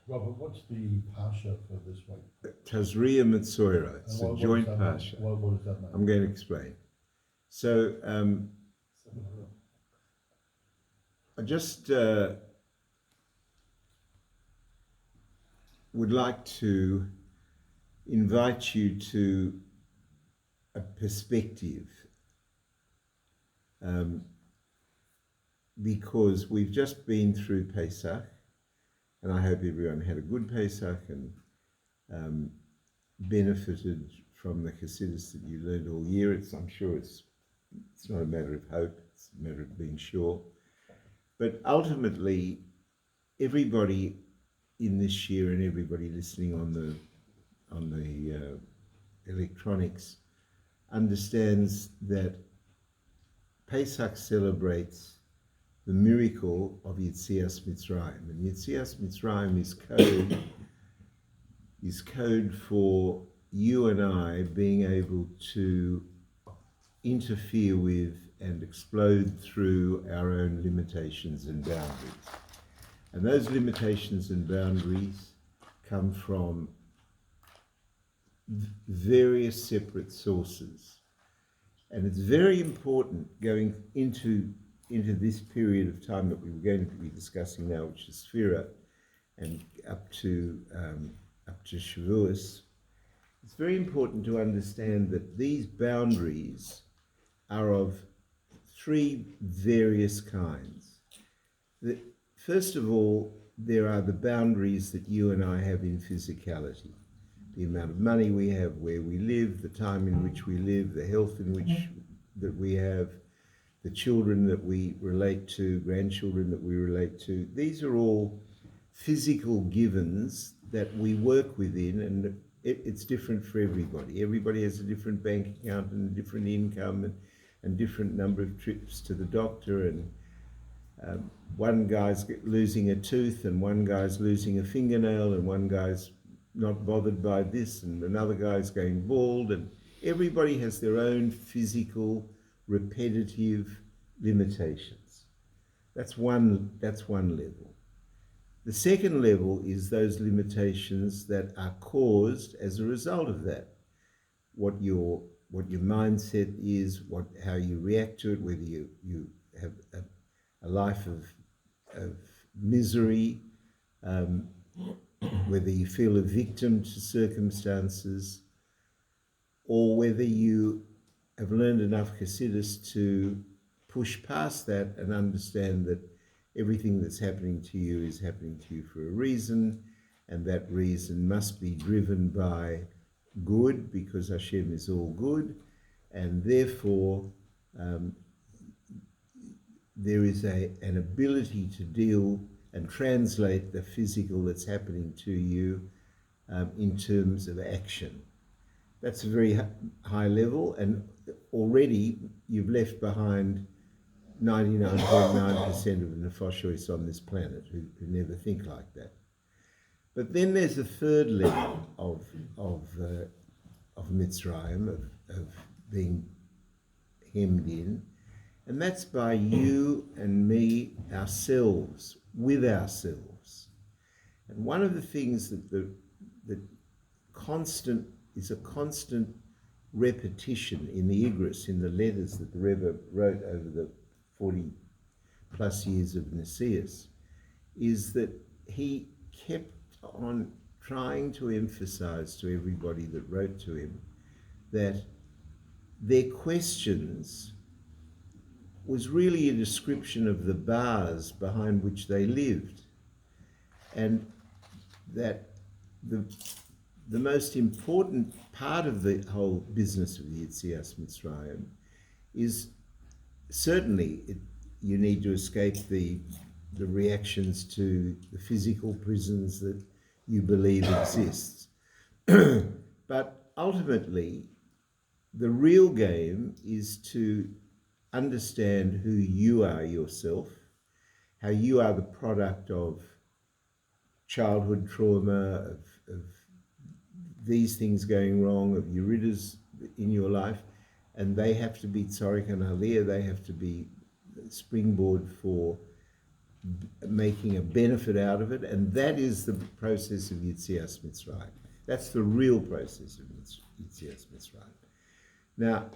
Robert, what's the Parshat for this week? TAZRIA-METZORA. It's And a joint does that mean? Parshat. What does that mean? I'm going to explain. So I just would like to invite you to a perspective, because we've just been through Pesach, and I hope everyone had a good Pesach and benefited from the Chassidus that you learned all year. I'm sure it's not a matter of hope, it's a matter of being sure. But ultimately, everybody in this year and everybody listening on the electronics understands that Pesach celebrates the miracle of Yetzias Mitzrayim. And Yetzias Mitzrayim is code for you and I being able to interfere with and explode through our own limitations and boundaries. And those limitations and boundaries come from various separate sources. And it's very important going into this period of time that we were going to be discussing now, which is Sphira, and up to Shavuos. It's very important to understand that these boundaries are of three various kinds. First of all, there are the boundaries that you and I have in physicality. The amount of money we have, where we live, the time in which we live, the health in which that we have, the children that we relate to, grandchildren that we relate to. These are all physical givens that we work within, and it's different for everybody. Everybody has a different bank account and a different income and different number of trips to the doctor, and one guy's losing a tooth and one guy's losing a fingernail and one guy's not bothered by this and another guy's going bald, and everybody has their own physical repetitive limitations. That's one level. The second level is those limitations that are caused as a result of that. What your mindset is, how you react to it, whether you have a life of misery, whether you feel a victim to circumstances, or whether you have learned enough Chassidus to push past that and understand that everything that's happening to you is happening to you for a reason, and that reason must be driven by good, because Hashem is all good, and therefore there is an ability to deal and translate the physical that's happening to you in terms of action. That's a very high level, and already you've left behind 99.9% of the nefashos on this planet who never think like that. But then there's a third level of Mitzrayim, of being hemmed in, and that's by you and me, ourselves, with ourselves. And one of the things that constant is a constant repetition in the Igros, in the letters that the Rebbe wrote over the 40 plus years of Nesius, is that he kept on trying to emphasize to everybody that wrote to him that their questions was really a description of the bars behind which they lived, and that the most important part of the whole business of the Yetzias Mitzrayim is certainly you need to escape the reactions to the physical prisons that you believe exists. But ultimately, the real game is to understand who you are yourself, how you are the product of childhood trauma, of these things going wrong, of Yeridas in your life, and they have to be tzarik and aliyah, they have to be springboard for making a benefit out of it, and that is the process of Yitzias Mitzrayim. That's the real process of Yitzias Mitzrayim. Now,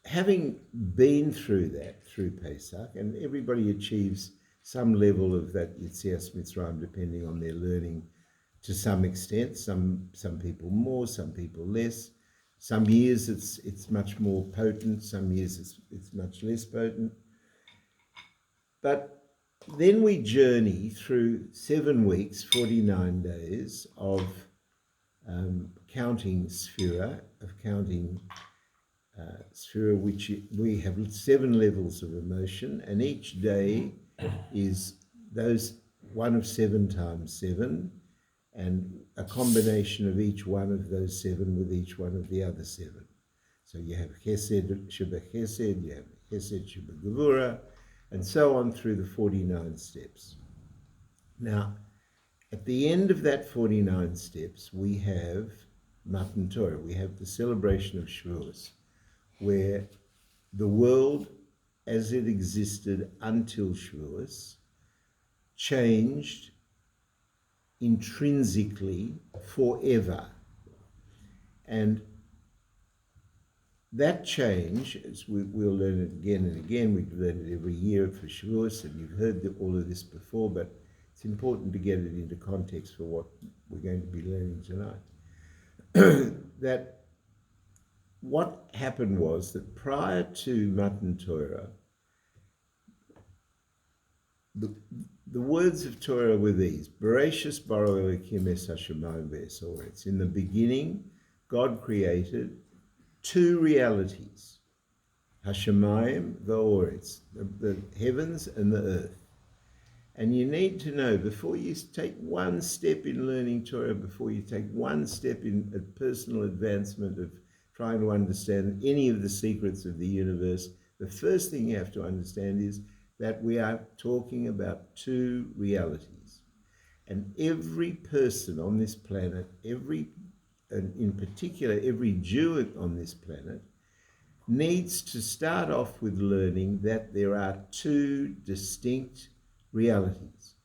having been through that, through Pesach, and everybody achieves some level of that Yitzias Mitzrayim depending on their learning to some extent, some people more, some people less. Some years it's much more potent, some years it's much less potent. But then we journey through 7 weeks, 49 days of counting Sphira, Sphira, which we have 7 levels of emotion, and each day is those one of 7 times 7, and a combination of each one of those 7 with each one of the other 7. So you have Chesed Sheba Chesed, you have Chesed Sheba Gevura, and so on through the 49 steps. Now, at the end of that 49 steps, we have Matan Torah, we have the celebration of Shavuos, where the world as it existed until Shavuos changed intrinsically forever. And that change, as we'll learn it again and again, we've learned it every year for Shavuos, and you've heard all of this before, but it's important to get it into context for what we're going to be learning tonight. That what happened was that prior to Matan Torah, the words of Torah were these: Bereshis bara Elokim es hashamayim ve'es haaretz. In the beginning, God created 2 realities, Hashamayim ve'oretz, the heavens and the earth. And you need to know, before you take one step in learning Torah, before you take one step in a personal advancement of trying to understand any of the secrets of the universe, the first thing you have to understand is that we are talking about 2 realities. And every person on this planet, and in particular every Jew on this planet, needs to start off with learning that there are 2 distinct realities.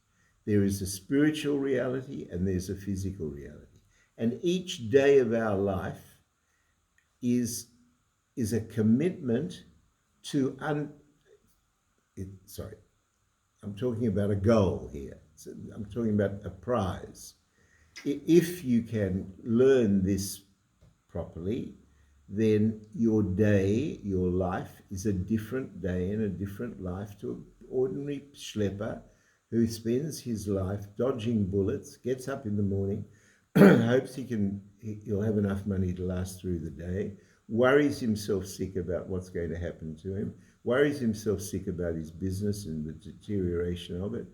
There is a spiritual reality and there's a physical reality. And each day of our life is a commitment to I'm talking about a goal here. So I'm talking about a prize. If you can learn this properly, then your day, your life is a different day and a different life to an ordinary schlepper who spends his life dodging bullets, gets up in the morning, hopes he'll have enough money to last through the day, worries himself sick about what's going to happen to him, worries himself sick about his business and the deterioration of it,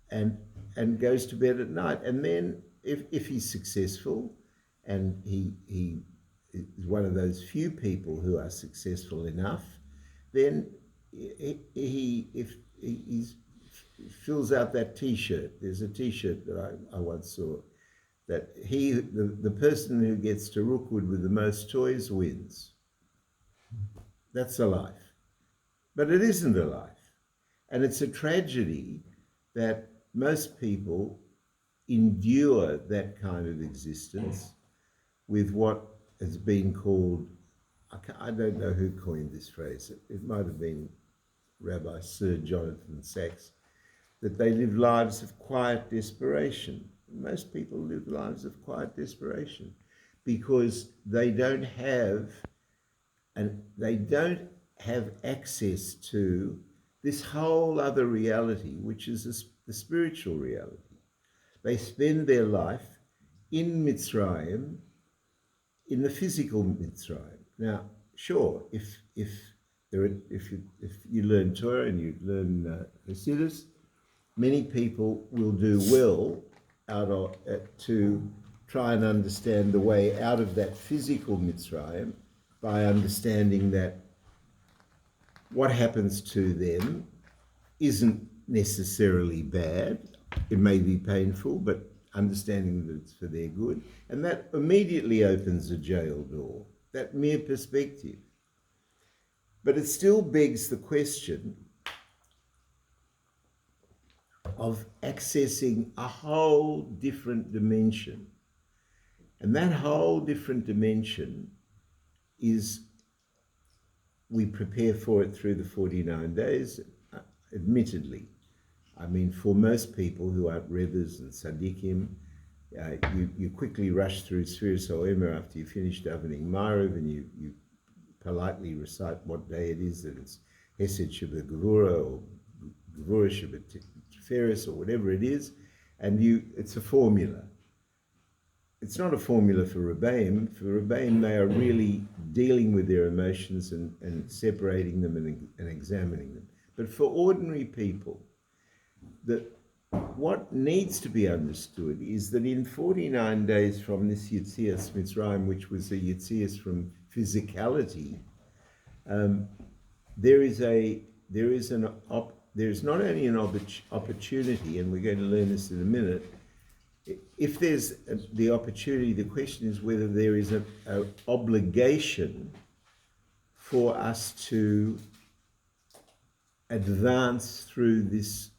and goes to bed at night. And then if he's successful, and he is one of those few people who are successful enough, then he fills out that T-shirt. There's a T-shirt that I once saw, that the person who gets to Rookwood with the most toys wins. That's a life. But it isn't a life. And it's a tragedy that most people endure that kind of existence with what has been called, I don't know who coined this phrase, it might have been Rabbi Sir Jonathan Sacks, that they live lives of quiet desperation. Most people live lives of quiet desperation because they don't have access to this whole other reality, which is the spiritual reality. They spend their life in Mitzrayim, in the physical Mitzrayim. Now, sure, if you learn Torah and you learn Hasidus, many people will do well to try and understand the way out of that physical Mitzrayim by understanding that what happens to them isn't necessarily bad. It may be painful, but understanding that it's for their good. And that immediately opens a jail door, that mere perspective. But it still begs the question, of accessing a whole different dimension. And that whole different dimension is, we prepare for it through the 49 days, admittedly. I mean, for most people who aren't Rebbes and Tzaddikim, you quickly rush through Sfiras HaOmer after you finish davening Ma'ariv, and you politely recite what day it is, that it's Hesed Sheba Gevura or Gevura Sheba Tiferes or whatever it is, and it's a formula. It's not a formula for Rebbeim. For Rebbeim, they are really dealing with their emotions and separating them and examining them. But for ordinary people, what needs to be understood is that in 49 days from this Yetzias Mitzrayim, which was a Yetzias from physicality, there is not only an opportunity, and we're going to learn this in a minute. If there's the opportunity, the question is whether there is an obligation for us to advance through this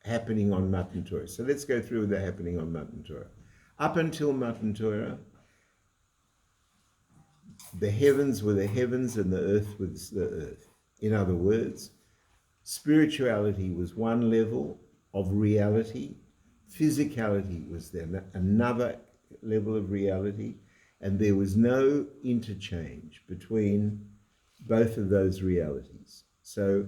happening on Matan Torah. So let's go through the happening on Matan Torah. Up until Matan Torah, the heavens were the heavens and the earth was the earth. In other words, spirituality was one level of reality, physicality was then another level of reality, and there was no interchange between both of those realities. So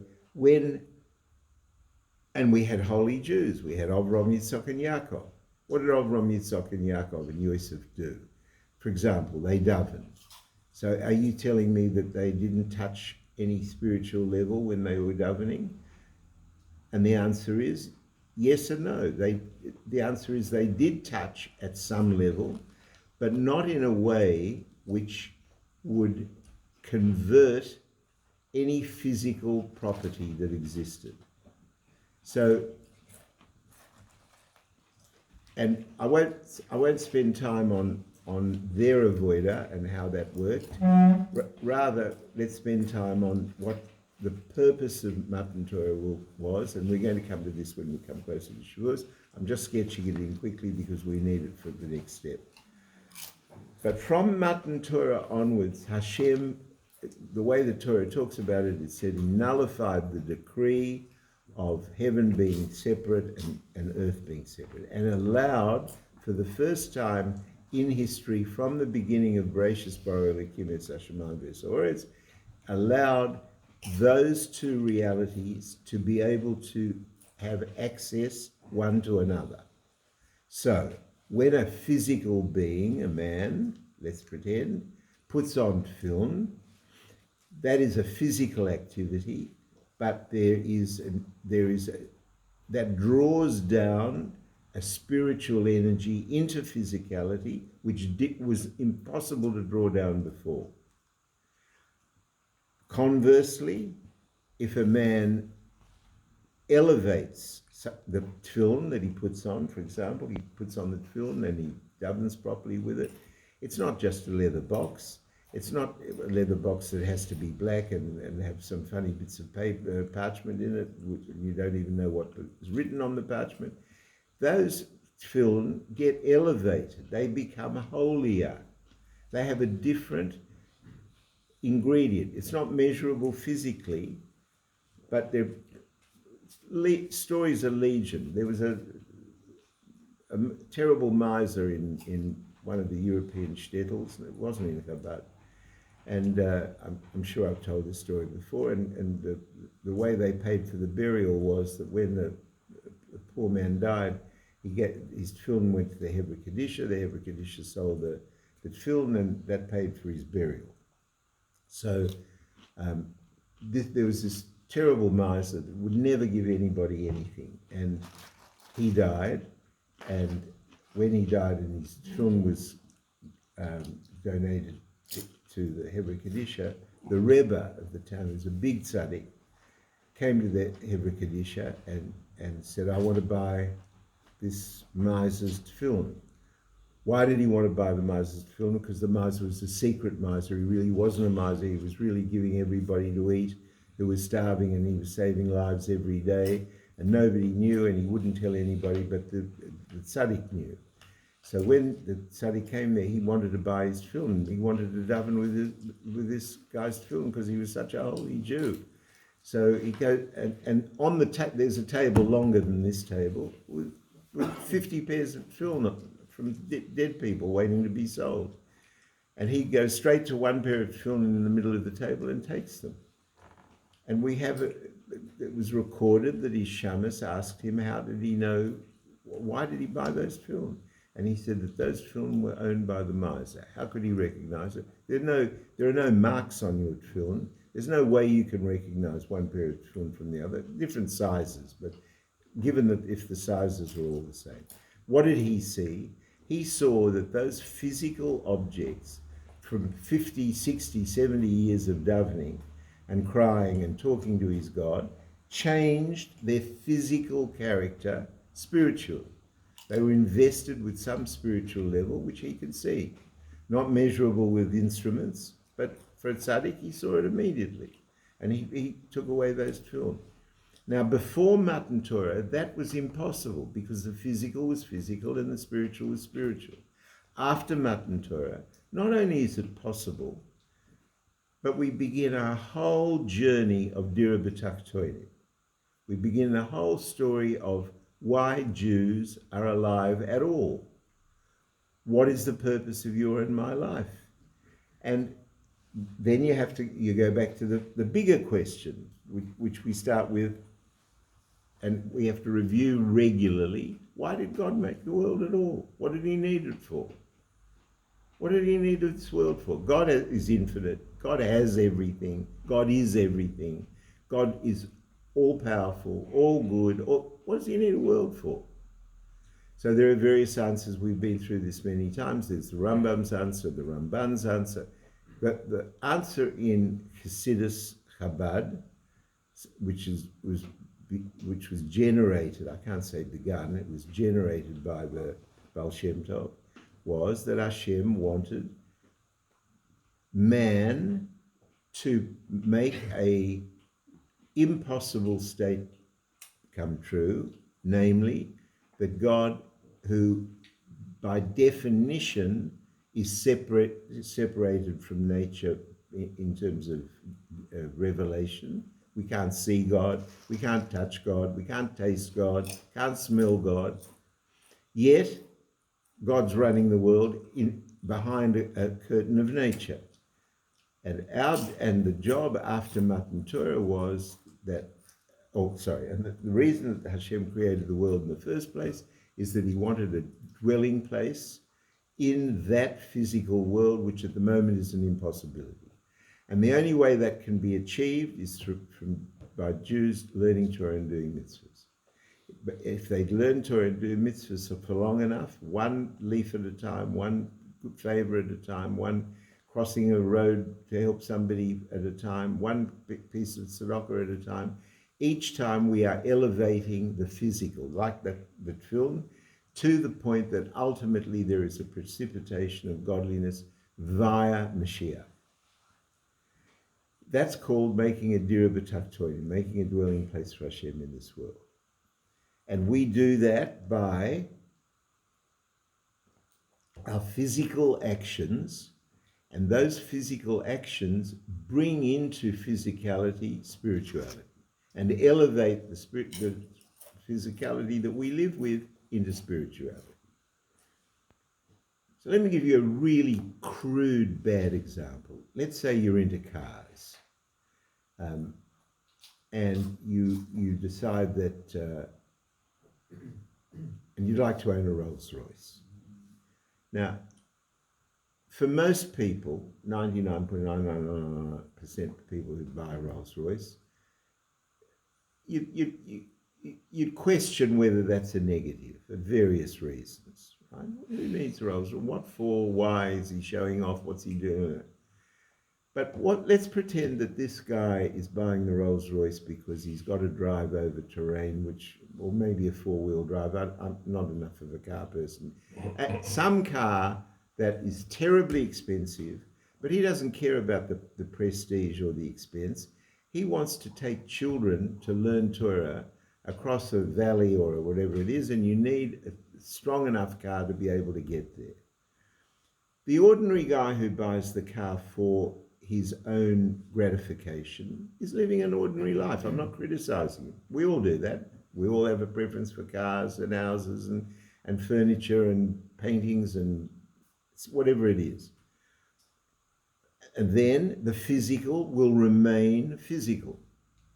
and we had holy Jews, we had Avram, Yitzchak, and Yaakov. What did Avram, Yitzchak, and Yaakov and Yosef do? For example, they davened. So are you telling me that they didn't touch any spiritual level when they were davening? And the answer is yes and no. The answer is they did touch at some level, but not in a way which would convert any physical property that existed. So, and I won't spend time on their avoider and how that worked. Rather, let's spend time on what the purpose of Matan Torah was, and we're going to come to this when we come closer to Shavuos. I'm just sketching it in quickly because we need it for the next step. But from Matan Torah onwards, Hashem, the way the Torah talks about it, it said he nullified the decree of heaven being separate and earth being separate, and allowed, for the first time in history, from the beginning of Bereshis Bara Elokim et Hashemayim v'Haaretz, allowed those two realities to be able to have access one to another. So, when a physical being, a man, let's pretend, puts on tefillin, that is a physical activity, but that draws down a spiritual energy into physicality, which was impossible to draw down before. Conversely, if a man elevates the tefillin that he puts on, for example, he puts on the tefillin and he davens properly with it, it's not just a leather box. It's not a leather box that has to be black and have some funny bits of paper, parchment in it, which you don't even know what is written on the parchment. Those tefillin get elevated. They become holier. They have a different ingredient. It's not measurable physically, but their stories are legion. There was a terrible miser in one of the European shtetls, and it wasn't in Chabad. And I'm sure I've told this story before, and the way they paid for the burial was that when the poor man died, his tefillin went to the Hebrew Kadisha, the Hebrew Kadisha sold the tefillin, and that paid for his burial. So there was this terrible miser that would never give anybody anything, and he died, and when he died and his tefillin was donated to the Hebrew Kadisha, the Rebbe of the town, who's a big tzaddik, came to the Hebrew Kadisha and said, I want to buy this miser's tefillin. Why did he want to buy the miser's tefillin? Because the miser was a secret miser. He really wasn't a miser. He was really giving everybody to eat, who was starving, and he was saving lives every day, and nobody knew, and he wouldn't tell anybody, but the tzaddik knew. So when the tzaddik came there, he wanted to buy his tefillin. He wanted to daven with this guy's tefillin because he was such a holy Jew. So he goes, and on the there's a table longer than this table with 50 pairs of tefillin from dead people waiting to be sold. And he goes straight to one pair of tefillin in the middle of the table and takes them. And it was recorded that his shamus asked him, how did he know, why did he buy those tefillin? And he said that those tefillin were owned by the miser. How could he recognize it? There are no marks on your tefillin. There's no way you can recognize one pair of tefillin from the other. Different sizes, but given that if the sizes are all the same. What did he see? He saw that those physical objects from 50, 60, 70 years of davening and crying and talking to his God changed their physical character spiritually. They were invested with some spiritual level, which he could see. Not measurable with instruments, but for a tzaddik, he saw it immediately. And he took away those tefillin. Now, before Matan Torah, that was impossible because the physical was physical and the spiritual was spiritual. After Matan Torah, not only is it possible, but we begin our whole journey of Dira B'Taktoinim. We begin the whole story of why Jews are alive at all. What is the purpose of your and my life? And then you go back to the bigger question, which we start with, and we have to review regularly. Why did God make the world at all? What did he need it for? What did he need this world for? God is infinite. God has everything. God is everything. God is all-powerful, all good. What does he need a world for? So there are various answers. We've been through this many times. There's the Rambam's answer, the Ramban's answer. But the answer in Hasidus Chabad, which was generated, I can't say begun, it was generated by the Baal Shem Tov, was that Hashem wanted man to make a impossible state come true, namely that God, who by definition is separated from nature in terms of revelation. We can't see God, we can't touch God, we can't taste God, can't smell God. Yet, God's running the world behind a curtain of nature. And the job after Matan Torah was that, and the reason that Hashem created the world in the first place is that he wanted a dwelling place in that physical world, which at the moment is an impossibility. And the only way that can be achieved is by Jews learning Torah and doing mitzvahs. But if they learn Torah and do mitzvahs for long enough, one leaf at a time, one good favor at a time, one crossing a road to help somebody at a time, one piece of tzedakah at a time, each time we are elevating the physical, like the tefillin, to the point that ultimately there is a precipitation of godliness via Mashiach. That's called making a Dira B'Taktoinim, making a dwelling place for Hashem in this world. And we do that by our physical actions, and those physical actions bring into physicality spirituality and elevate the physicality that we live with into spirituality. So let me give you a really crude, bad example. Let's say you're into cars, and you decide that, and you'd like to own a Rolls Royce. Now, for most people, 99.999% of people who buy a Rolls Royce, you'd question whether that's a negative for various reasons. Right? Who needs a Rolls Royce? What for? Why? Is he showing off? What's he doing? But let's pretend that this guy is buying the Rolls Royce because he's got to drive over terrain, or maybe a four-wheel drive. I'm not enough of a car person. Some car that is terribly expensive, but he doesn't care about the prestige or the expense. He wants to take children to learn Torah across a valley or whatever it is, and you need a strong enough car to be able to get there. The ordinary guy who buys the car for his own gratification is living an ordinary life. I'm not criticizing him. We all do that. We all have a preference for cars and houses and furniture and paintings and whatever it is. And then the physical will remain physical.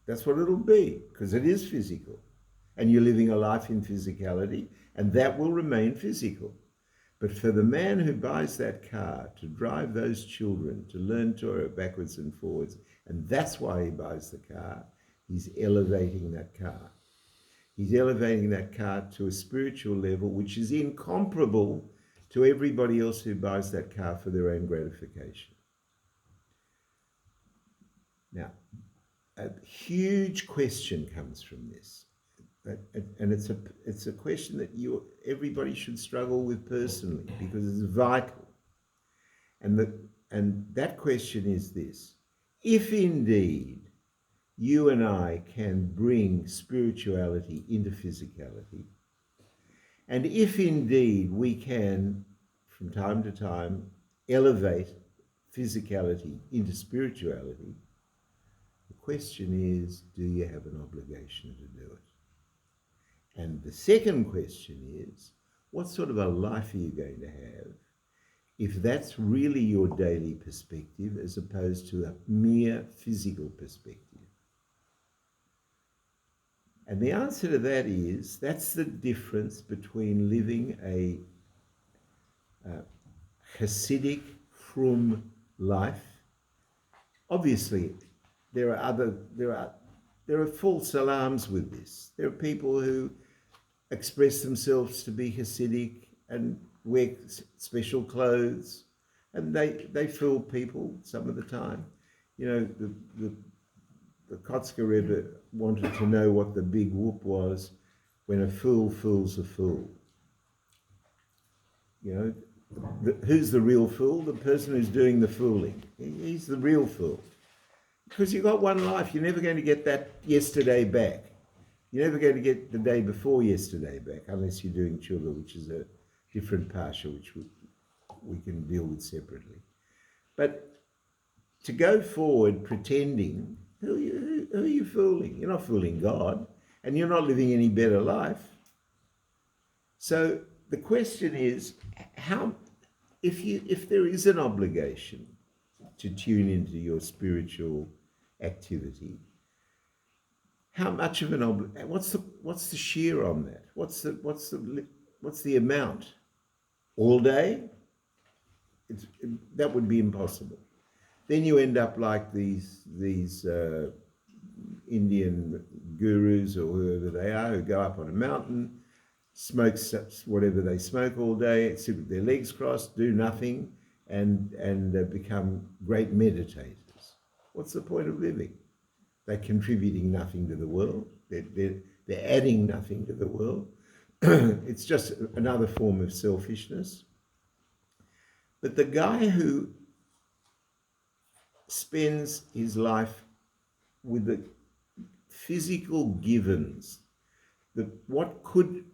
That's what it'll be, because it is physical. And you're living a life in physicality, and that will remain physical. But for the man who buys that car to drive those children, to learn Torah backwards and forwards, and that's why he buys the car, he's elevating that car. He's elevating that car to a spiritual level which is incomparable to everybody else who buys that car for their own gratification. Now, a huge question comes from this, and it's a question that everybody should struggle with personally, because it's vital. And that question is this: if indeed you and I can bring spirituality into physicality, and if indeed we can, from time to time, elevate physicality into spirituality, the question is, do you have an obligation to do it? And the second question is, what sort of a life are you going to have if that's really your daily perspective as opposed to a mere physical perspective? And the answer to that is, that's the difference between living a Hasidic, frum life. Obviously, there are false alarms with this. There are people who express themselves to be Hasidic and wear special clothes, and they fool people some of the time. You know, the Kotzker Rebbe wanted to know what the big whoop was when a fool fools a fool. You know, who's the real fool? The person who's doing the fooling. He's the real fool. Because you've got one life. You're never going to get that yesterday back. You're never going to get the day before yesterday back, unless you're doing tshuva, which is a different parsha, which we can deal with separately. But to go forward pretending, who are you fooling? You're not fooling God, and you're not living any better life. So the question is, if there is an obligation to tune into your spiritual activity, how much of an obligation? What's the shear on that? What's the amount? All day? That would be impossible. Then you end up like these Indian gurus or whoever they are, who go up on a mountain, smoke whatever they smoke all day, sit with their legs crossed, do nothing, and become great meditators. What's the point of living? They're contributing nothing to the world. They're adding nothing to the world. It's just another form of selfishness. But the guy who spends his life with the physical givens, what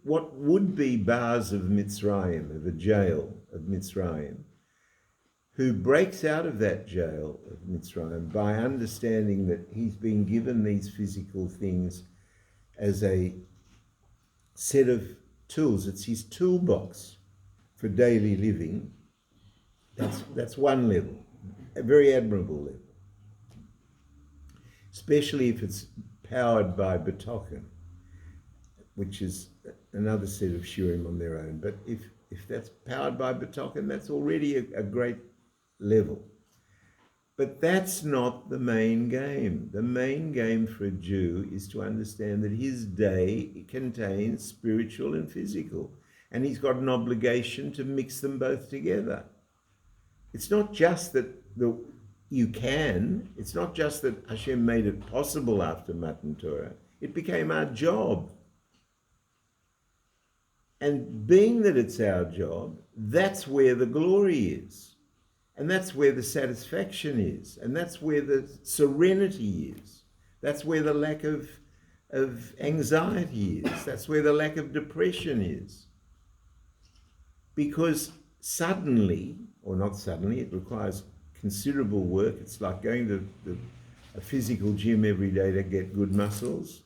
would be bars of Mitzrayim, of a jail of Mitzrayim, who breaks out of that jail of Mitzrayim by understanding that he's been given these physical things as a set of tools. It's his toolbox for daily living. That's one level, a very admirable level, especially if it's powered by Betochen, which is another set of shurim on their own. But if that's powered by Betochen, that's already a great level. But that's not the main game. The main game for a Jew is to understand that his day contains spiritual and physical, and he's got an obligation to mix them both together. It's not just that you can, it's not just that Hashem made it possible after Matan Torah. It became our job. And being that it's our job, that's where the glory is. And that's where the satisfaction is. And that's where the serenity is. That's where the lack of anxiety is. That's where the lack of depression is. Because suddenly, or not suddenly, it requires considerable work. It's like going to a physical gym every day to get good muscles.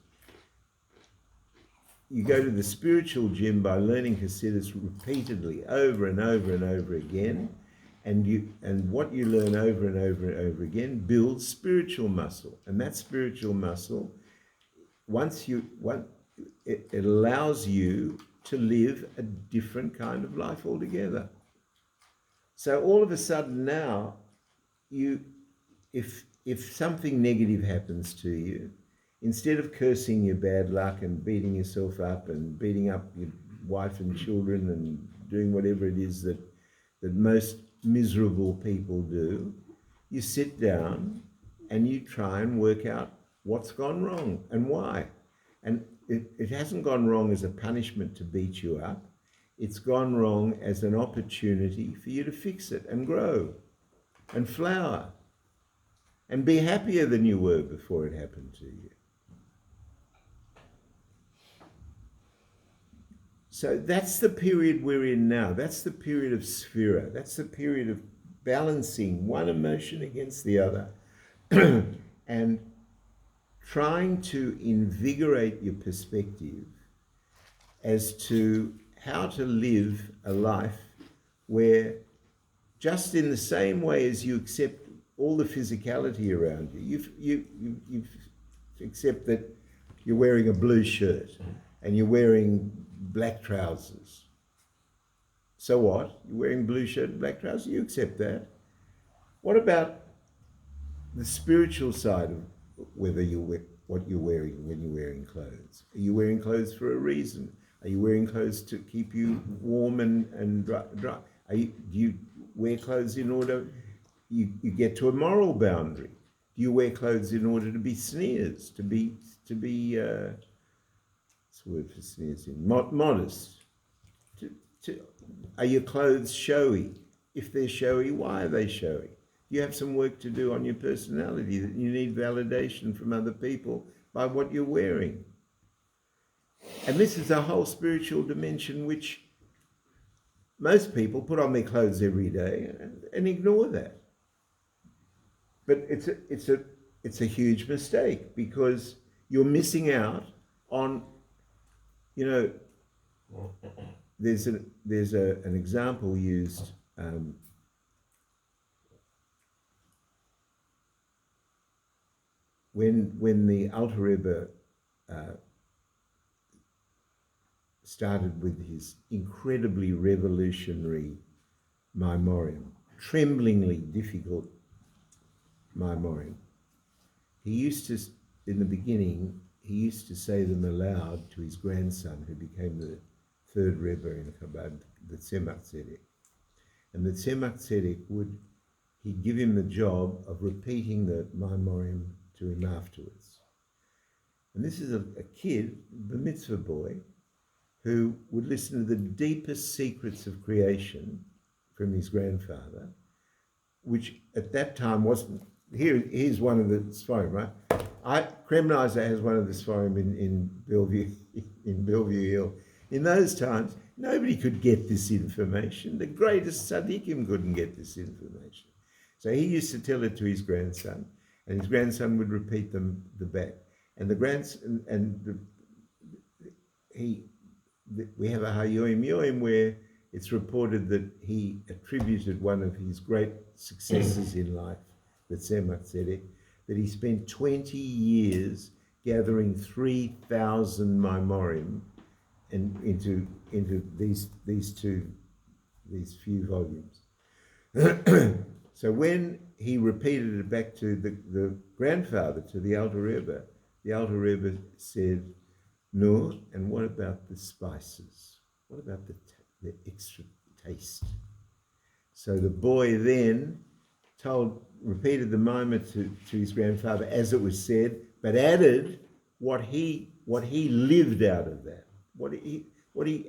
You go to the spiritual gym by learning Hasidus repeatedly, over and over and over again, and what you learn over and over and over again builds spiritual muscle, and that spiritual muscle, it allows you to live a different kind of life altogether. So all of a sudden now, if something negative happens to you, instead of cursing your bad luck and beating yourself up and beating up your wife and children and doing whatever it is that most miserable people do, you sit down and you try and work out what's gone wrong and why. And it hasn't gone wrong as a punishment to beat you up. It's gone wrong as an opportunity for you to fix it and grow and flower and be happier than you were before it happened to you. So that's the period we're in now. That's the period of Sphira. That's the period of balancing one emotion against the other and trying to invigorate your perspective as to how to live a life where, just in the same way as you accept all the physicality around you, you accept that you're wearing a blue shirt and you're wearing black trousers. So what? You're wearing blue shirt and black trousers? You accept that. What about the spiritual side of whether what you're wearing when you're wearing clothes? Are you wearing clothes for a reason? Are you wearing clothes to keep you warm and dry? Do you wear clothes in order you get to a moral boundary? Do you wear clothes in order to be sneers, to be what's the word for sneers in? Modest? Are your clothes showy? If they're showy, why are they showy? You have some work to do on your personality, that you need validation from other people by what you're wearing. And this is a whole spiritual dimension which most people put on their clothes every day and ignore that. But it's a huge mistake, because you're missing out on, there's an example used when the Alter Rebbe started with his incredibly revolutionary Maimorim, tremblingly difficult Maimorim. He used to, in the beginning, he used to say them aloud to his grandson, who became the third Rebbe in Chabad, the Tzemach Tzedek. And the Tzemach Tzedek he'd give him the job of repeating the Maimorim to him afterwards. And this is a kid, the mitzvah boy, who would listen to the deepest secrets of creation from his grandfather, which at that time wasn't. Here's one of the Sfarim, right? Kremnizer has one of the Sfarim in Bellevue Hill. In those times, nobody could get this information. The greatest tzaddikim couldn't get this information. So he used to tell it to his grandson, and his grandson would repeat them the back. And the grandson we have a Hayoim Yoim where it's reported that he attributed one of his great successes in life, the Tzemach Tzedek, that he spent 20 years gathering 3,000 Maimorim and into these few volumes. So when he repeated it back to the grandfather, to the Alter Rebbe said, "No, and what about the spices? What about the extra taste?" So the boy then repeated the mimer to his grandfather as it was said, but added what he lived out of that. What he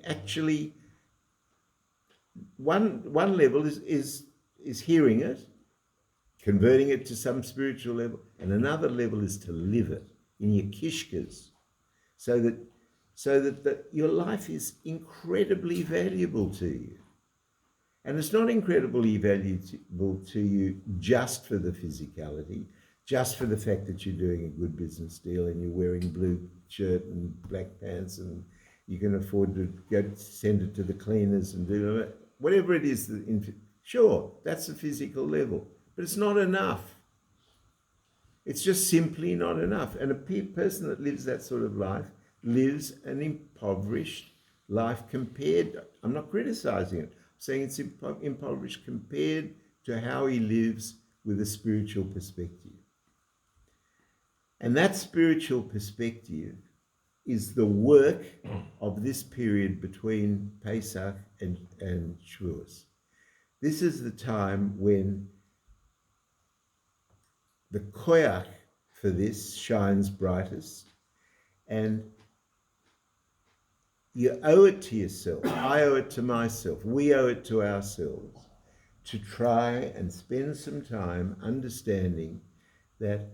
actually, one level is hearing it, converting it to some spiritual level, and another level is to live it. in your kishkas, so that your life is incredibly valuable to you. And it's not incredibly valuable to you just for the physicality, just for the fact that you're doing a good business deal and you're wearing blue shirt and black pants and you can afford to go send it to the cleaners and do it. Whatever it is, sure, that's the physical level, but it's not enough. It's just simply not enough. And a person that lives that sort of life lives an impoverished life compared, I'm not criticizing it, I'm saying it's impoverished compared to how he lives with a spiritual perspective. And that spiritual perspective is the work of this period between Pesach and Shavuos. This is the time when the koyach for this shines brightest, and you owe it to yourself, I owe it to myself, we owe it to ourselves to try and spend some time understanding that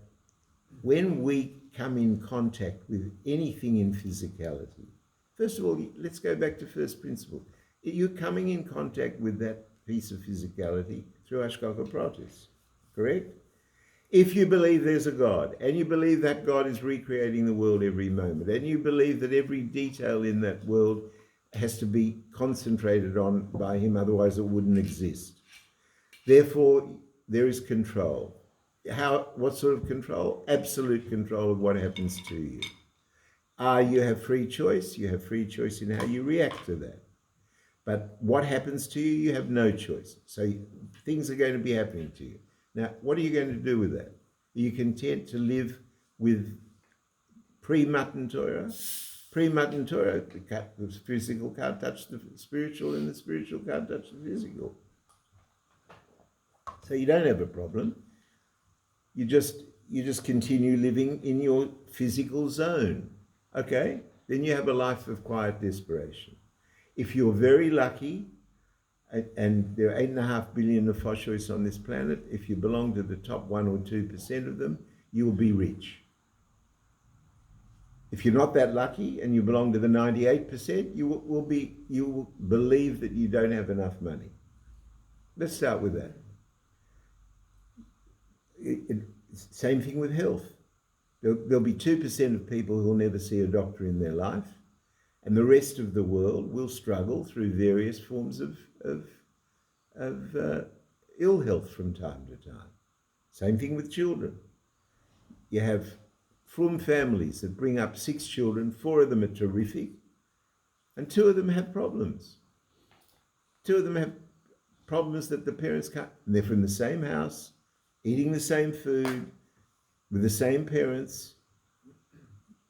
when we come in contact with anything in physicality, first of all, let's go back to first principle. You're coming in contact with that piece of physicality through Hashgacha Pratis, correct? If you believe there's a God, and you believe that God is recreating the world every moment, and you believe that every detail in that world has to be concentrated on by him, otherwise it wouldn't exist. Therefore, there is control. What sort of control? Absolute control of what happens to you. You have free choice. You have free choice in how you react to that. But what happens to you, you have no choice. So things are going to be happening to you. Now, what are you going to do with that? Are you content to live with pre-Matan Torah? Pre-Matan Torah, the physical can't touch the spiritual, and the spiritual can't touch the physical. So you don't have a problem. You just continue living in your physical zone. Okay? Then you have a life of quiet desperation. If you're very lucky, and there are 8.5 billion nefashos on this planet, if you belong to the top 1 or 2% of them, you will be rich. If you're not that lucky and you belong to the 98%, you will believe that you don't have enough money. Let's start with that. Same thing with health. There'll be 2% of people who will never see a doctor in their life, and the rest of the world will struggle through various forms of ill health from time to time. Same thing with children. You have frum families that bring up 6 children, 4 of them are terrific, and 2 of them have problems. 2 of them have problems that the parents can't, and they're from the same house, eating the same food, with the same parents,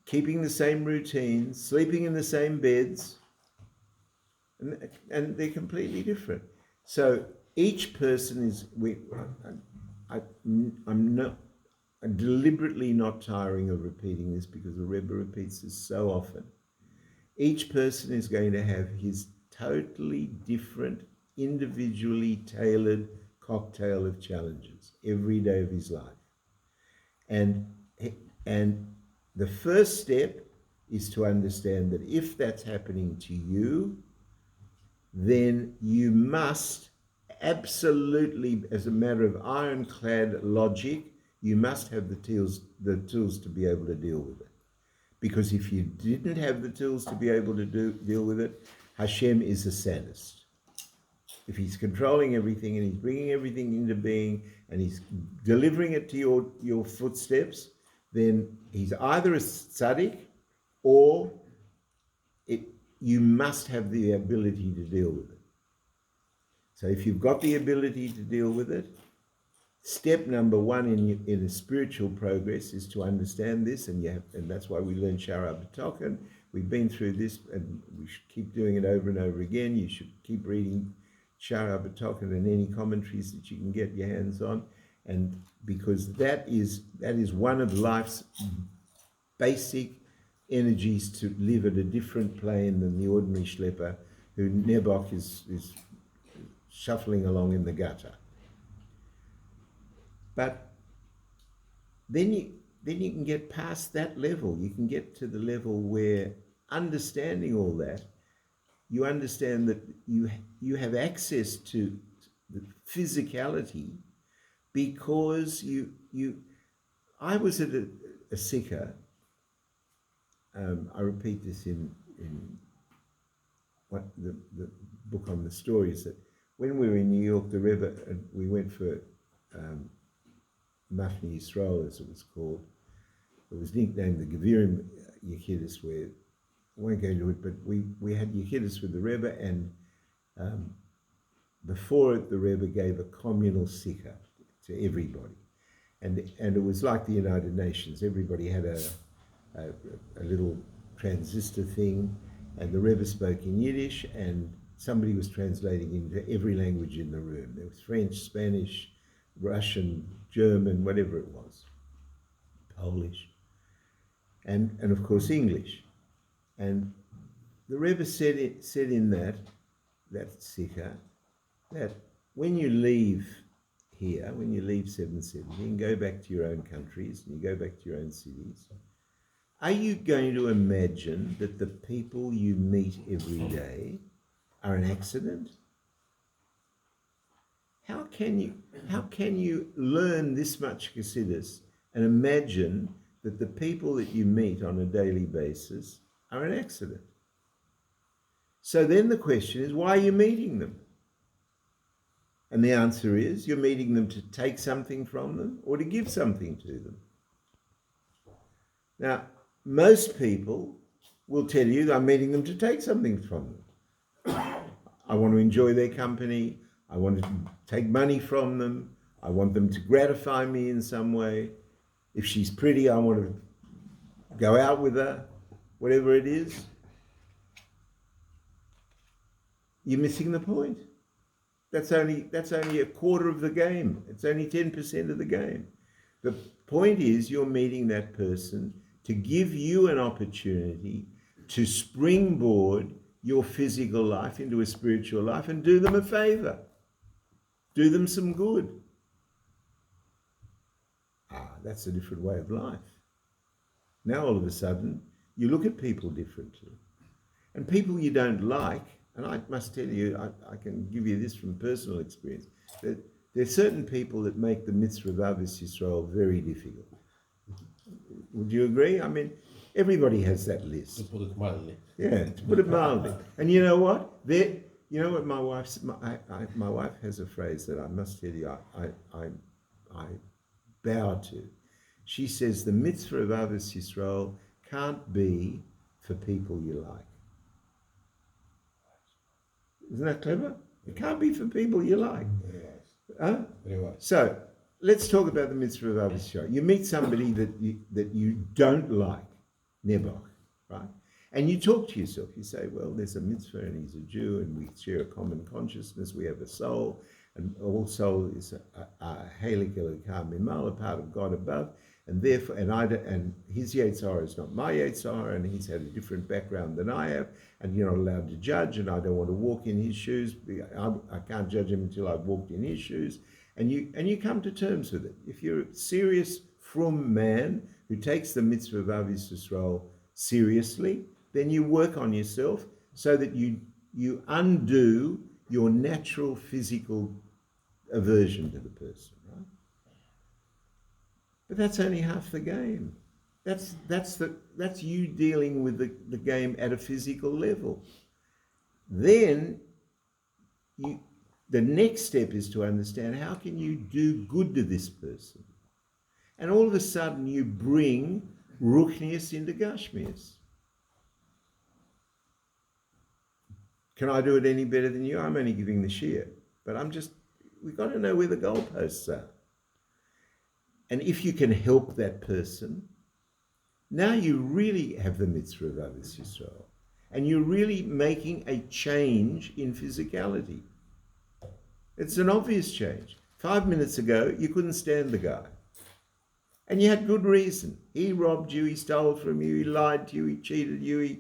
keeping the same routines, sleeping in the same beds, and they're completely different. So each person is, I'm deliberately not tiring of repeating this because the Rebbe repeats this so often. Each person is going to have his totally different, individually tailored cocktail of challenges every day of his life. And the first step is to understand that if that's happening to you, then you must absolutely, as a matter of ironclad logic, you must have the tools to be able to deal with it. Because if you didn't have the tools to be able to deal with it, Hashem is a sadist. If he's controlling everything and he's bringing everything into being and he's delivering it to your footsteps, then he's either a tzaddik or you must have the ability to deal with it. So if you've got the ability to deal with it, step number 1 in a spiritual progress is to understand this, and that's why we learn Shara B'Tochen. We've been through this, and we should keep doing it over and over again. You should keep reading Shara B'Tochen and any commentaries that you can get your hands on, and because that is one of life's basic energies to live at a different plane than the ordinary schlepper who Nebok is shuffling along in the gutter. But then then you can get past that level. You can get to the level where, understanding all that, you understand that you have access to the physicality because I was at a sikha. I repeat this in what the book on the stories, that when we were in New York, the Rebbe, we went for Machne Yisrael, as it was called. It was nicknamed the Gevirim Yechidus, where I won't go into it, but we had Yechidus with the Rebbe, and before it, the Rebbe gave a communal sikha to everybody. And it was like the United Nations. Everybody had a little transistor thing, and the Rebbe spoke in Yiddish, and somebody was translating into every language in the room. There was French, Spanish, Russian, German, whatever it was, Polish, and of course English. And the Rebbe said in that sikha, that when you leave here, when you leave 770 and go back to your own countries and you go back to your own cities, are you going to imagine that the people you meet every day are an accident? How can you learn this much Chassidus and imagine that the people that you meet on a daily basis are an accident? So then the question is, why are you meeting them? And the answer is, you're meeting them to take something from them or to give something to them. Now, most people will tell you that I'm meeting them to take something from them. I want to enjoy their company. I want to take money from them. I want them to gratify me in some way. If she's pretty, I want to go out with her, whatever it is. You're missing the point. That's only a quarter of the game. It's only 10% of the game. The point is, you're meeting that person to give you an opportunity to springboard your physical life into a spiritual life and do them a favor. Do them some good. That's a different way of life. Now all of a sudden, you look at people differently. And people you don't like, and I must tell you, I can give you this from personal experience, that there are certain people that make the mitzvah of Ahavas Yisrael very difficult. Would you agree? I mean, everybody has that list. To put it mildly. Yeah, to put it mildly. And you know what? My wife has a phrase that I must tell you, I bow to. She says the mitzvah of Ahavas Yisrael can't be for people you like. Isn't that clever? It can't be for people you like. Very wise. Huh? Very wise. So let's talk about the mitzvah of Ahavas Yisrael. You meet somebody that you don't like, Nebuch, right? And you talk to yourself. You say, well, there's a mitzvah and he's a Jew and we share a common consciousness. We have a soul, and all soul is a Helik Elokam Mimal, a part of God above. And therefore, and his Yetzirah is not my Yetzirah, and he's had a different background than I have, and you're not allowed to judge, and I don't want to walk in his shoes. I can't judge him until I've walked in his shoes. And you come to terms with it. If you're a serious, frum man who takes the mitzvah of Ahavas Yisrael seriously, then you work on yourself so that you undo your natural physical aversion to the person, right? But that's only half the game. That's you dealing with the game at a physical level. Then the next step is to understand, how can you do good to this person? And all of a sudden you bring Ruchnius into Gashmius. Can I do it any better than you? I'm only giving the shir, but we've got to know where the goalposts are. And if you can help that person, now you really have the mitzvah of Ahavas Yisrael. And you're really making a change in physicality. It's an obvious change. 5 minutes ago, you couldn't stand the guy. And you had good reason. He robbed you, he stole from you, he lied to you, he cheated you,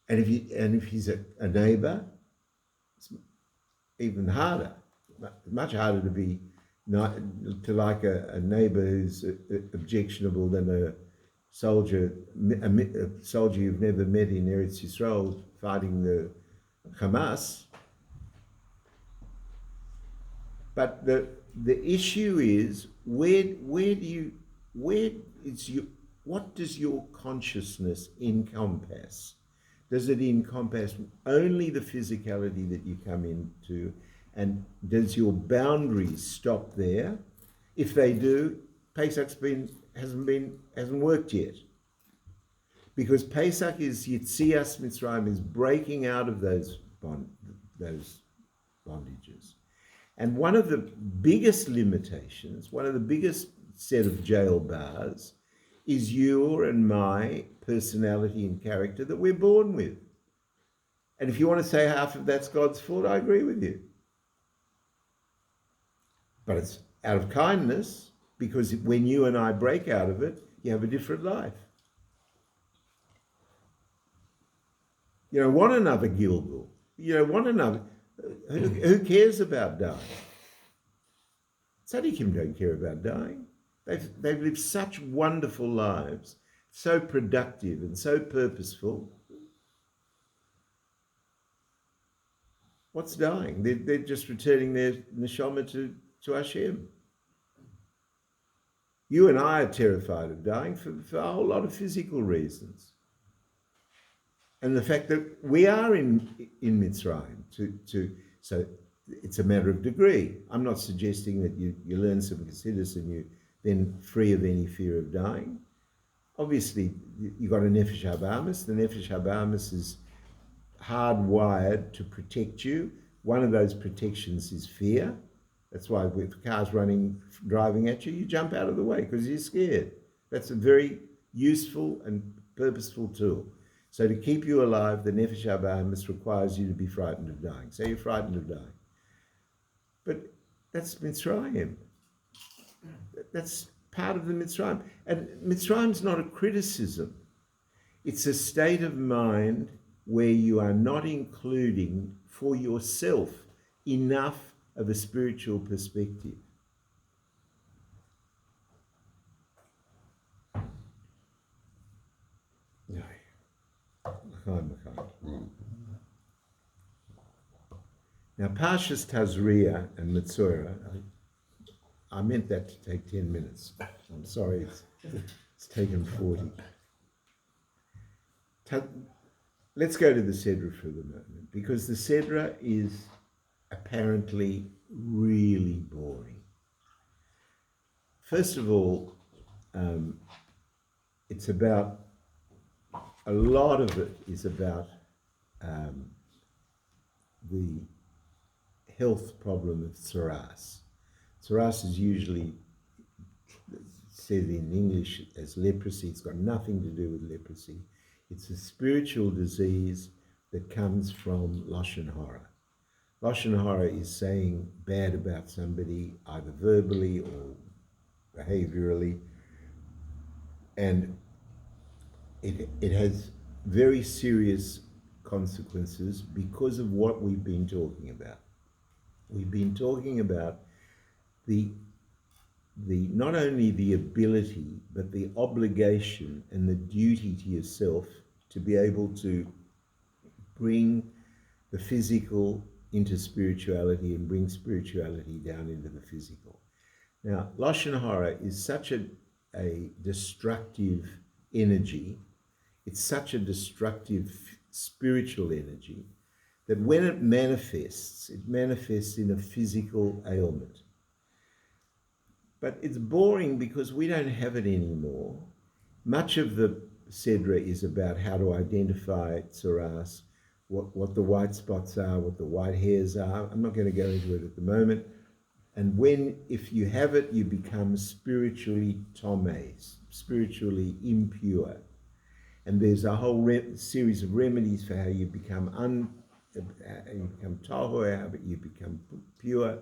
And if he's a neighbor, it's even harder, much harder to be not to like a neighbour who's objectionable than a soldier you've never met in Eretz Yisrael fighting the Hamas. But the issue is what does your consciousness encompass? Does it encompass only the physicality that you come into, and does your boundaries stop there? If they do, Pesach's hasn't worked yet. Because Pesach is Yitzias Mitzrayim, is breaking out of those bondages. And one of the biggest limitations, one of the biggest set of jail bars, is your and my personality and character that we're born with. And if you want to say half of that's God's fault, I agree with you. But it's out of kindness, because when you and I break out of it, you have a different life. You don't want another Gilgal. You don't want another. Who cares about dying? Tzaddikim don't care about dying. They've lived such wonderful lives, so productive and so purposeful. What's dying? They're just returning their neshama to Hashem. You and I are terrified of dying for a whole lot of physical reasons. And the fact that we are in Mitzrayim, so it's a matter of degree. I'm not suggesting that you learn some chassidus and you then free of any fear of dying. Obviously, you've got a nefesh habahamis. The nefesh habahamis is hardwired to protect you. One of those protections is fear. That's why with cars driving at you, you jump out of the way because you're scared. That's a very useful and purposeful tool. So to keep you alive, the nefesh habahamis requires you to be frightened of dying. So you're frightened of dying. But that's Mitzrayim. That's part of the Mitzrayim. And Mitzrayim's not a criticism. It's a state of mind where you are not including for yourself enough of a spiritual perspective. Now, Parshat TAZRIA and METZORA, I meant that to take 10 minutes. I'm sorry, it's taken 40. Let's go to the Sedra for the moment, because the Sedra is apparently really boring. First of all, it's about, a lot of it is about the health problem of tsaras. Tsaras is usually said in English as leprosy. It's got nothing to do with leprosy. It's a spiritual disease that comes from Lashon Hara. Lashon Hara is saying bad about somebody, either verbally or behaviorally, and it has very serious consequences because of what we've been talking about. We've been talking about the not only the ability, but the obligation and the duty to yourself to be able to bring the physical into spirituality and bring spirituality down into the physical. Now, Lashon Hara is such a destructive energy, it's such a destructive spiritual energy, that when it manifests in a physical ailment. But it's boring because we don't have it anymore. Much of the Sedra is about how to identify tsaras, what the white spots are, what the white hairs are. I'm not going to go into it at the moment. And if you have it, you become spiritually tomes, spiritually impure. And there's a whole series of remedies for how you become tahor, how you become pure.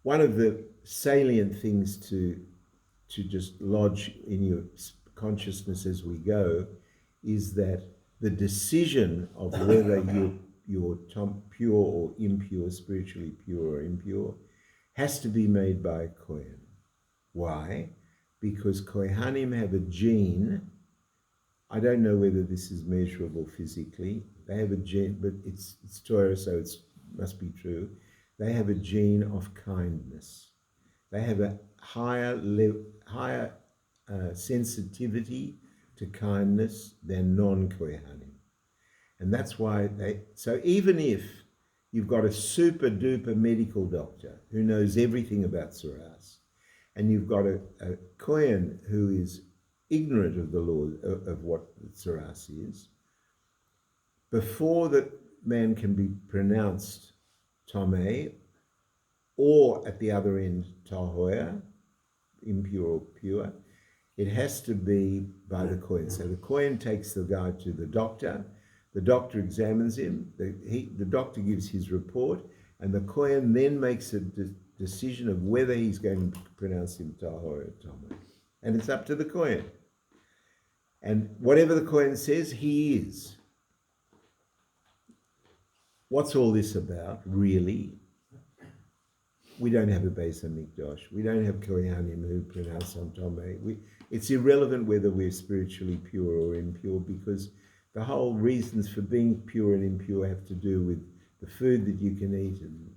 One of the salient things to just lodge in your consciousness as we go is that the decision of whether you're pure or impure, spiritually pure or impure, has to be made by a Kohen. Why? Because Kohanim have a gene. I don't know whether this is measurable physically. They have a gene, but it's Torah, so it must be true. They have a gene of kindness. They have a higher sensitivity to kindness than non-Kohanim. And that's why so even if you've got a super duper medical doctor who knows everything about Tzaras, and you've got a Kohen who is ignorant of the law of what Tzaras is, before the man can be pronounced Tomei, or at the other end, Tahoya, impure or pure, it has to be by the Kohen. So the Kohen takes the guy to the doctor examines him, the doctor gives his report, and the Kohen then makes a decision of whether he's going to pronounce him Tahoya or Tomei. And it's up to the Kohen. And whatever the Kohen says, he is. What's all this about, really? We don't have a Beis HaMikdash. We don't have Kohanim who pronounce on Tomei. It's irrelevant whether we're spiritually pure or impure, because the whole reasons for being pure and impure have to do with the food that you can eat and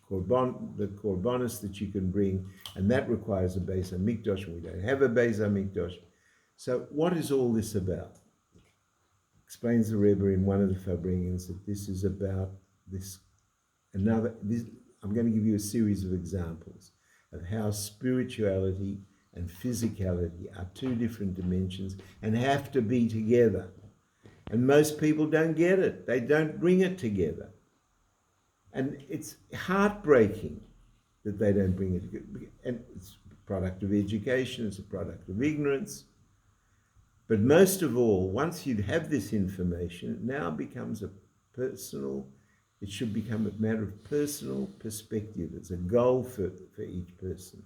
the korbanos that you can bring, and that requires a Beis HaMikdash, and we don't have a Beis HaMikdash. So what is all this about? Explains the Rebbe in one of the Farbrengens that this is about I'm going to give you a series of examples of how spirituality and physicality are two different dimensions and have to be together. And most people don't get it. They don't bring it together. And it's heartbreaking that they don't bring it together. And it's a product of education, it's a product of ignorance. But most of all, once you have this information, it now becomes it should become a matter of personal perspective. It's a goal for each person.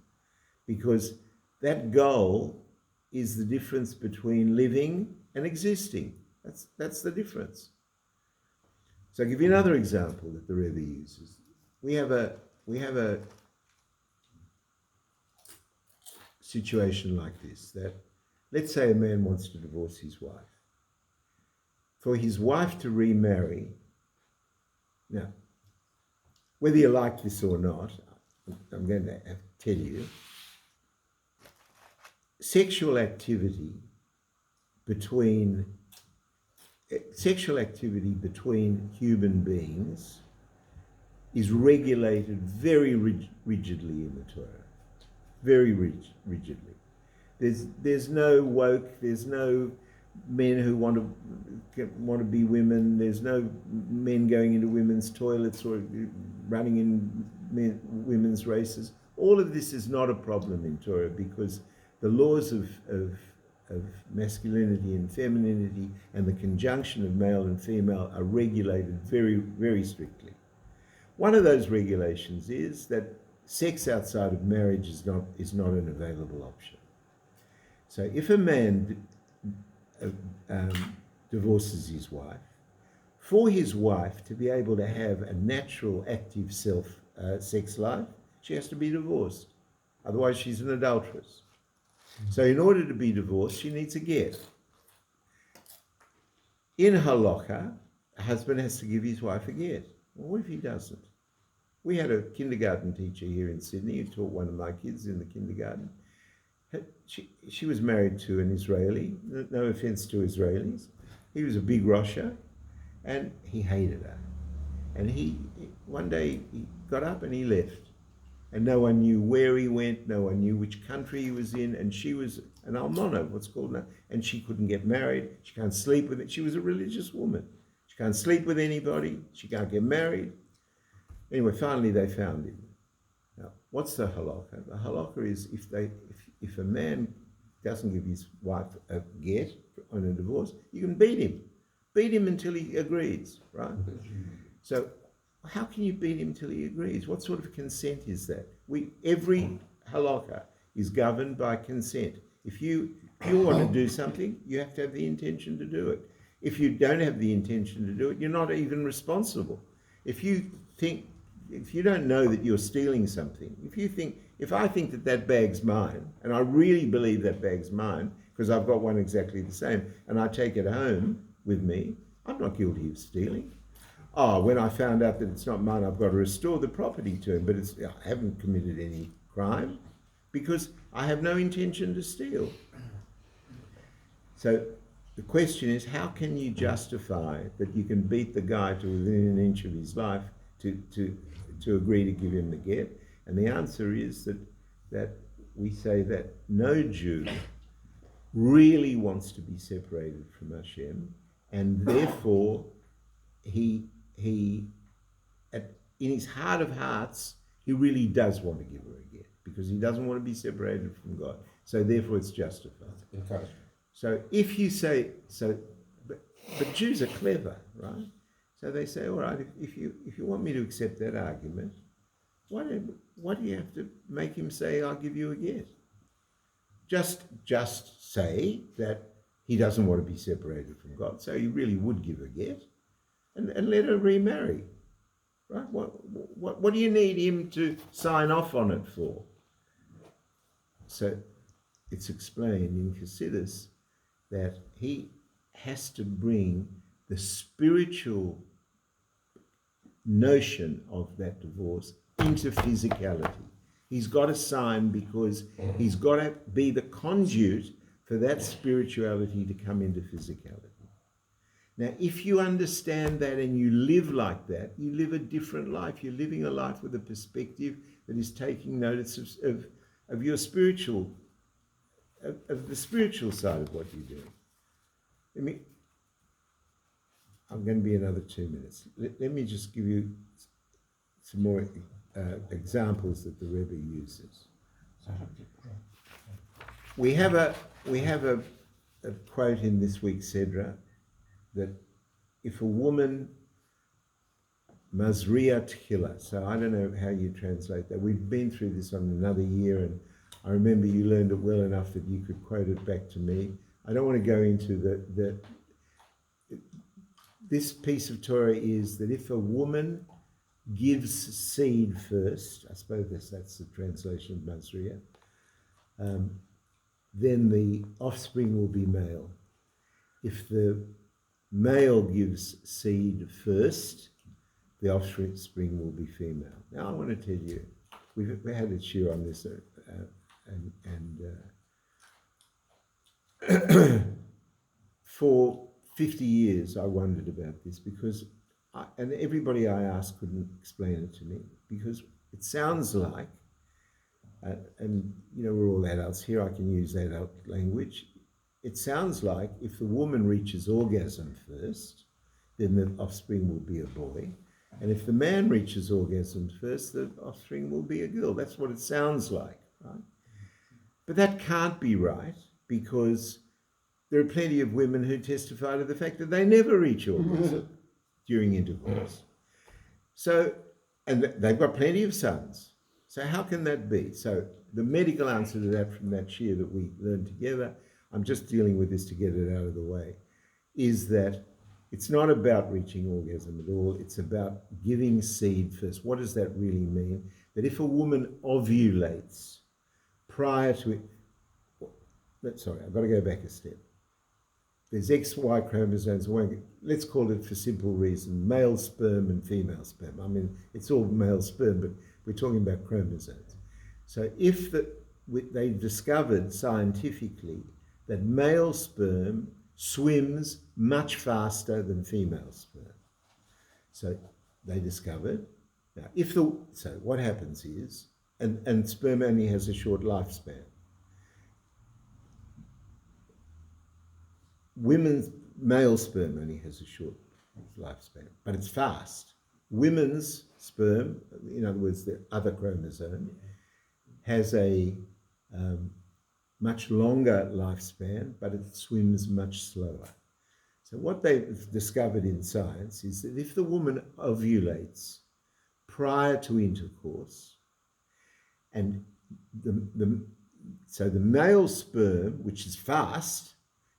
Because that goal is the difference between living and existing. That's the difference. So I'll give you another example that the Rebbe uses. We have a situation like this, that let's say a man wants to divorce his wife. For his wife to remarry, now, whether you like this or not, I'm going to tell you, sexual activity between human beings is regulated very rigidly in the Torah, very rigidly. There's no woke, there's no men who want to be women, there's no men going into women's toilets or running in women's races. All of this is not a problem in Torah, because the laws of masculinity and femininity and the conjunction of male and female are regulated very, very strictly. One of those regulations is that sex outside of marriage is not an available option. So if a man divorces his wife, for his wife to be able to have a natural, active sex life, she has to be divorced. Otherwise, she's an adulteress. So in order to be divorced, she needs a get. In halakha, a husband has to give his wife a get. Well, what if he doesn't? We had a kindergarten teacher here in Sydney who taught one of my kids in the kindergarten. She was married to an Israeli, no offense to Israelis. He was a big Rosha, and he hated her. And one day he got up and he left. And no one knew where he went, no one knew which country he was in, and she was an almana, what's called now, and she couldn't get married, she can't sleep with it. She was a religious woman. She can't sleep with anybody, she can't get married. Anyway, finally they found him. Now, what's the halakha? The halakha is if a man doesn't give his wife a get on a divorce, you can beat him. Beat him until he agrees, right? So how can you beat him till he agrees? What sort of consent is that? Every halakha is governed by consent. If you want to do something, you have to have the intention to do it. If you don't have the intention to do it, you're not even responsible. If you think if you don't know that you're stealing something, if I think that that bag's mine, and I really believe that bag's mine because I've got one exactly the same, and I take it home with me, I'm not guilty of stealing. Oh, when I found out that it's not mine, I've got to restore the property to him, but I haven't committed any crime because I have no intention to steal. So the question is, how can you justify that you can beat the guy to within an inch of his life to agree to give him the get? And the answer is that we say that no Jew really wants to be separated from Hashem, and therefore in his heart of hearts, he really does want to give her a get because he doesn't want to be separated from God. So therefore it's justified. Encouragement. So if you say, but Jews are clever, right? So they say, all right, if you want me to accept that argument, why do you have to make him say, I'll give you a get? Just say that he doesn't want to be separated from God, so he really would give a get, and let her remarry, right? What do you need him to sign off on it for? So it's explained in Chassidus that he has to bring the spiritual notion of that divorce into physicality. He's got to sign because he's got to be the conduit for that spirituality to come into physicality. Now, if you understand that and you live like that, you live a different life. You're living a life with a perspective that is taking notice of your spiritual, of the spiritual side of what you're doing. I'm going to be another 2 minutes. Let me just give you some more examples that the Rebbe uses. We have a quote in this week's Sedra that if a woman TAZRIA-METZORA, so I don't know how you translate that. We've been through this on another year, and I remember you learned it well enough that you could quote it back to me. I don't want to go into this piece of Torah is that if a woman gives seed first, I suppose that's the translation of Masriya, then the offspring will be male. If the male gives seed first, the offspring will be female. Now I want to tell you, we had a cheer on this, for 50 years I wondered about this because and everybody I asked couldn't explain it to me, because it sounds like, and you know, we're all adults here, I can use adult language. It sounds like if the woman reaches orgasm first, then the offspring will be a boy. And if the man reaches orgasm first, the offspring will be a girl. That's what it sounds like, right? But that can't be right, because there are plenty of women who testify to the fact that they never reach orgasm during intercourse. So, and they've got plenty of sons. So how can that be? So the medical answer to that from that shiur that we learned together, I'm just dealing with this to get it out of the way, is that it's not about reaching orgasm at all. It's about giving seed first. What does that really mean? That if a woman ovulates prior to it, sorry, I've got to go back a step. There's XY chromosomes. Let's call it, for simple reason, male sperm and female sperm. I mean, it's all male sperm, but we're talking about chromosomes. So if they've discovered scientifically that male sperm swims much faster than female sperm. So they discovered. Now, so what happens is, and sperm only has a short lifespan. Male sperm only has a short lifespan, but it's fast. Women's sperm, in other words, the other chromosome, has a much longer lifespan, but it swims much slower. So what they've discovered in science is that if the woman ovulates prior to intercourse, and so the male sperm, which is fast,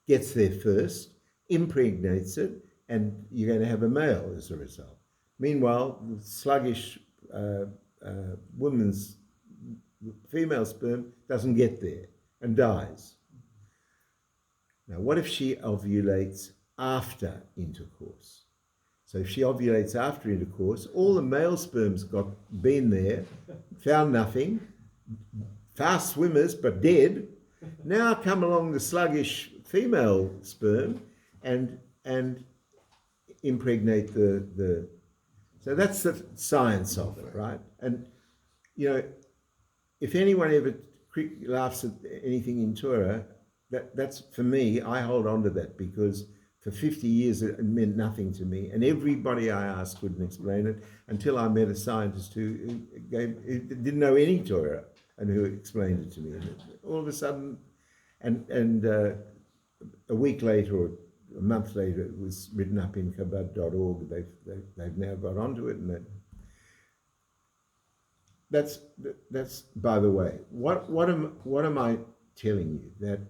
gets there first, impregnates it, and you're going to have a male as a result. Meanwhile, the sluggish woman's female sperm doesn't get there and dies. Now, what if she ovulates after intercourse? So if she ovulates after intercourse, all the male sperms been there, found nothing, fast swimmers but dead. Now come along the sluggish female sperm and impregnate the. So that's the science of it, right? And if anyone ever laughs at anything in Torah, that's for me. I hold on to that because for 50 years it meant nothing to me, and everybody I asked couldn't explain it until I met a scientist who didn't know any Torah and who explained it to me. And all of a sudden, and a week later or a month later, it was written up in Chabad.org. They've now got onto it, and that's by the way. What am I telling you? That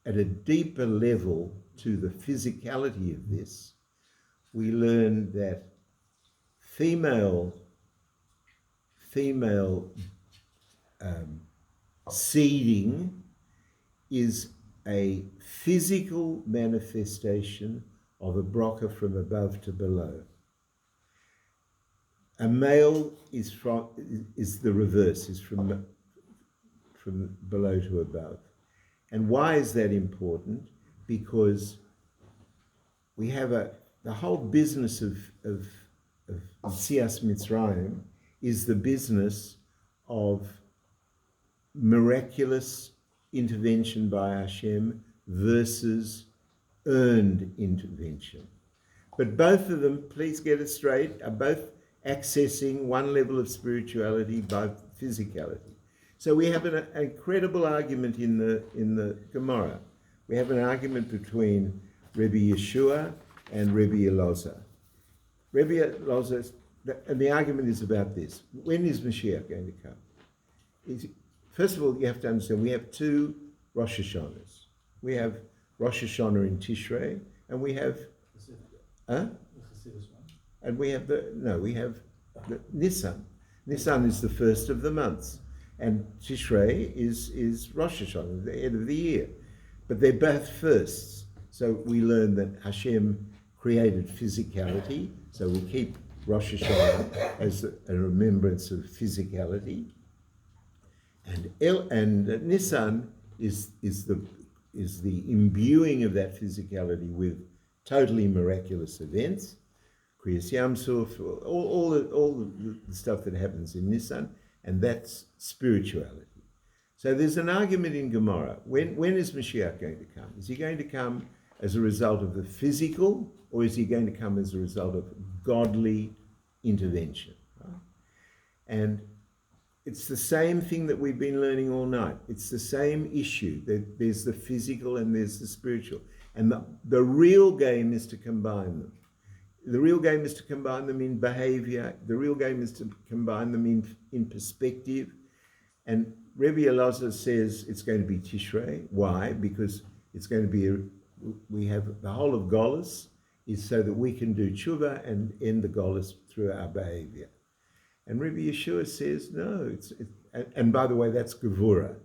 at a deeper level to the physicality of this, we learn that female seeding is a physical manifestation of a brocha from above to below. A male is the reverse, is from below to above. And why is that important? Because we have the whole business of TAZRIA-METZORA is the business of miraculous intervention by Hashem versus earned intervention. But both of them, please get it straight, are both accessing one level of spirituality by physicality. So we have an incredible argument in the Gemara. We have an argument between Rebbe Yeshua and Rebbe Elazar. Rebbe Elazar, and the argument is about this: when is Mashiach going to come? First of all, you have to understand we have two Rosh Hashanahs. We have Rosh Hashanah in Tishrei, and we have, and we have the Nisan. Nisan is the first of the months, and Tishrei is Rosh Hashanah, the end of the year. But they're both firsts. So we learn that Hashem created physicality, so we keep Rosh Hashanah as a remembrance of physicality. And Nisan is the imbuing of that physicality with totally miraculous events, Kriyas Yam Suf, all the stuff that happens in Nisan, and that's spirituality. So there's an argument in Gemara. When is Mashiach going to come? Is he going to come as a result of the physical, or is he going to come as a result of godly intervention? Right? And it's the same thing that we've been learning all night. It's the same issue. There's the physical and there's the spiritual. And the real game is to combine them. The real game is to combine them in behavior. The real game is to combine them in perspective. And Rebbe Elazar says it's going to be Tishrei. Why? Because it's going to be, we have the whole of Golus is so that we can do tshuva and end the Golus through our behavior. And Rebbe Yeshua says, no, and by the way, that's Gevura.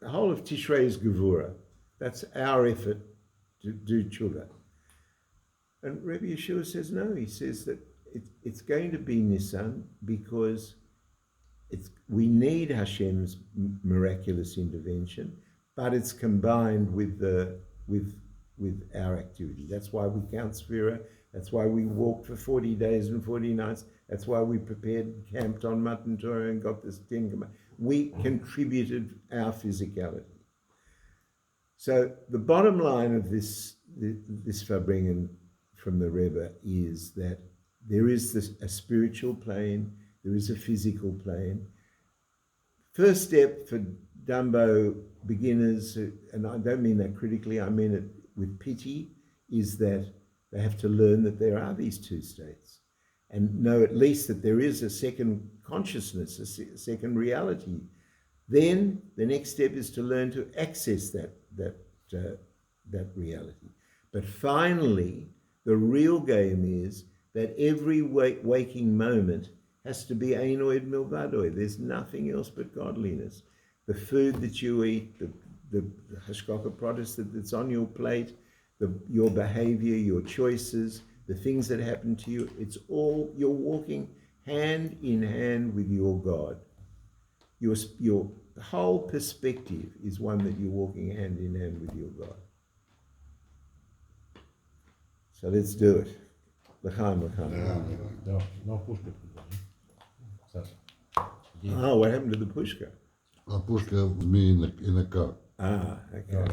The whole of Tishrei is Gevura. That's our effort to do tshuva. And Rebbe Yeshua says, no, he says that it's going to be Nisan because we need Hashem's miraculous intervention, but it's combined with our activity. That's why we count Sphira. That's why we walked for 40 days and 40 nights. That's why we prepared, camped on Matan Torah and got this 10 commandments. We contributed our physicality. So the bottom line of this Farbrengen from the Rebbe is that there is a spiritual plane, there is a physical plane. First step for Dumbo beginners, and I don't mean that critically, I mean it with pity, is that they have to learn that there are these two states and know at least that there is a second consciousness, a second reality. Then the next step is to learn to access that reality. But finally, The real game is that every waking moment has to be Einoid Milvadoi. There's nothing else but godliness. The food that you eat, the hashgacha pratis that's on your plate, your behavior, your choices, the things that happen to you, it's all, you're walking hand in hand with your God. Your whole perspective is one that you're walking hand in hand with your God. So let's do it. L'chaim, l'chaim. No pushka. Oh, what happened to the pushka? I pushed me in the car. Ah, okay.